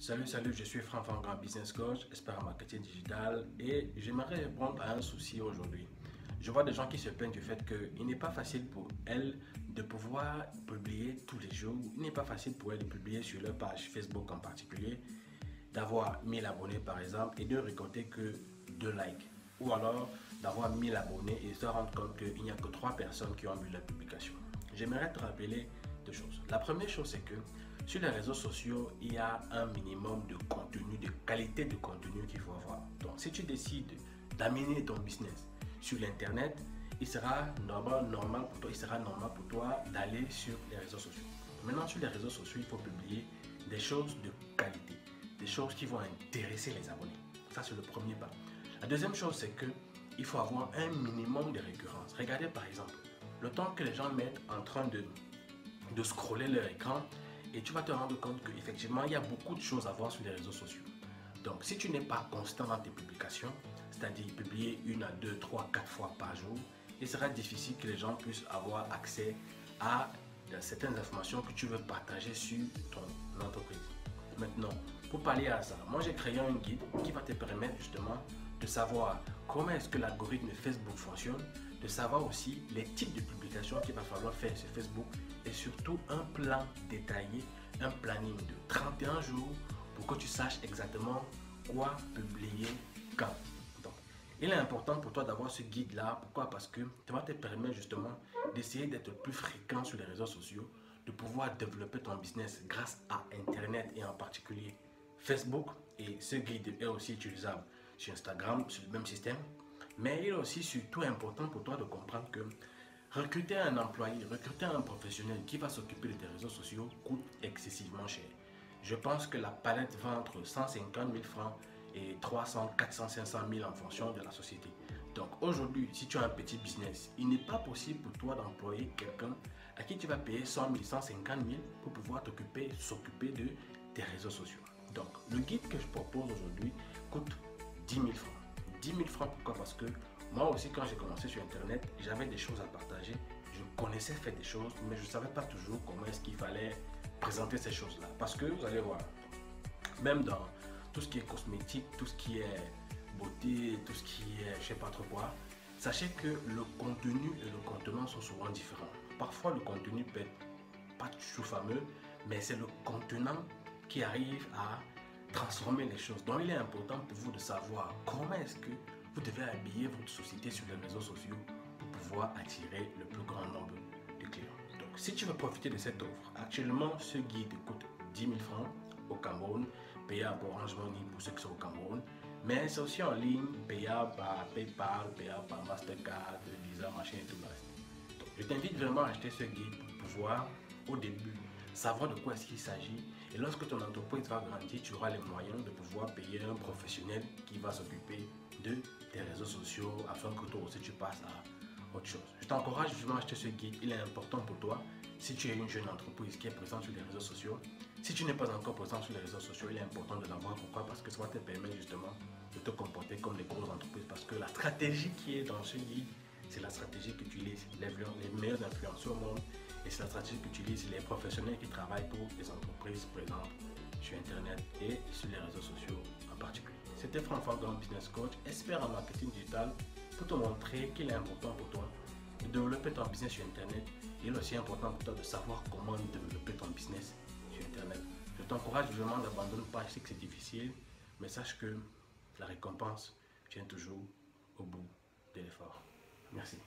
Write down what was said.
Salut, je suis Franck Van Grand, business coach, expert en marketing digital et j'aimerais répondre à un souci aujourd'hui. Je vois des gens qui se plaignent du fait qu'il n'est pas facile pour elles de pouvoir publier tous les jours. Il n'est pas facile pour elles de publier sur leur page Facebook en particulier, d'avoir 1000 abonnés par exemple et de récolter que 2 likes. Ou alors d'avoir 1000 abonnés et se rendre compte qu'il n'y a que 3 personnes qui ont vu la publication. J'aimerais te rappeler deux choses. La première chose, c'est que sur les réseaux sociaux, il y a un minimum de contenu, de qualité de contenu qu'il faut avoir. Donc, si tu décides d'amener ton business sur l'internet, il sera normal pour toi d'aller sur les réseaux sociaux. Maintenant, sur les réseaux sociaux, il faut publier des choses de qualité, des choses qui vont intéresser les abonnés. Ça, c'est le premier pas. La deuxième chose, c'est que il faut avoir un minimum de récurrence. Regardez par exemple, le temps que les gens mettent en train de scroller leur écran, et tu vas te rendre compte qu'effectivement, il y a beaucoup de choses à voir sur les réseaux sociaux. Donc, si tu n'es pas constant dans tes publications, c'est-à-dire publier 1 à 2, 3, 4 fois par jour, il sera difficile que les gens puissent avoir accès à certaines informations que tu veux partager sur ton entreprise. Maintenant, pour pallier à ça, moi j'ai créé un guide qui va te permettre justement de savoir comment est-ce que l'algorithme Facebook fonctionne, de savoir aussi les types de publications qu'il va falloir faire sur Facebook et surtout un plan détaillé, un planning de 31 jours pour que tu saches exactement quoi publier quand. Donc, il est important pour toi d'avoir ce guide-là. Pourquoi? Parce que ça va te permettre justement d'essayer d'être plus fréquent sur les réseaux sociaux, de pouvoir développer ton business grâce à Internet et en particulier Facebook. Et ce guide est aussi utilisable sur Instagram, sur le même système. Mais il est aussi surtout important pour toi de comprendre que recruter un employé, recruter un professionnel qui va s'occuper de tes réseaux sociaux coûte excessivement cher. Je pense que la palette va entre 150 000 francs et 300, 400, 500 000 en fonction de la société. Donc aujourd'hui, si tu as un petit business, il n'est pas possible pour toi d'employer quelqu'un à qui tu vas payer 100 000, 150 000 pour pouvoir s'occuper de tes réseaux sociaux. Donc le guide que je propose aujourd'hui coûte 10 000 francs. 10 000 francs, pourquoi? Parce que moi aussi, quand j'ai commencé sur Internet, j'avais des choses à partager. Je connaissais faire des choses, mais je ne savais pas toujours comment est-ce qu'il fallait présenter ces choses-là. Parce que vous allez voir, même dans tout ce qui est cosmétique, tout ce qui est beauté, tout ce qui est je ne sais pas trop quoi, sachez que le contenu et le contenant sont souvent différents. Parfois, le contenu peut être pas toujours fameux, mais c'est le contenant qui arrive à transformer les choses. Donc, il est important pour vous de savoir comment est-ce que vous devez habiller votre société sur les réseaux sociaux pour pouvoir attirer le plus grand nombre de clients. Donc, si tu veux profiter de cette offre, actuellement, ce guide coûte 10 000 francs au Cameroun, payable par Orange Money pour ceux qui sont au Cameroun, mais c'est aussi en ligne, payable par PayPal, payable par Mastercard, Visa, machin et tout le reste. Donc, je t'invite vraiment à acheter ce guide pour pouvoir, au début, savoir de quoi est-ce qu'il s'agit. Et lorsque ton entreprise va grandir, tu auras les moyens de pouvoir payer un professionnel qui va s'occuper de tes réseaux sociaux afin que toi aussi tu passes à autre chose. Je t'encourage vivement à acheter ce guide. Il est important pour toi si tu es une jeune entreprise qui est présente sur les réseaux sociaux. Si tu n'es pas encore présent sur les réseaux sociaux, il est important de l'avoir. Pourquoi? Parce que ça va te permettre justement de te comporter comme les grosses entreprises. Parce que la stratégie qui est dans ce guide, c'est la stratégie qu'utilisent les meilleurs influenceurs au monde. Et c'est la stratégie qu'utilisent les professionnels qui travaillent pour les entreprises présentes sur Internet et sur les réseaux sociaux en particulier. C'était Franck Van Grand, business coach, expert en marketing digital, pour te montrer qu'il est important pour toi de développer ton business sur Internet. Il est aussi important pour toi de savoir comment développer ton business sur Internet. Je t'encourage vraiment d'abandonner pas, je sais que c'est difficile, mais sache que la récompense vient toujours au bout de l'effort. Merci.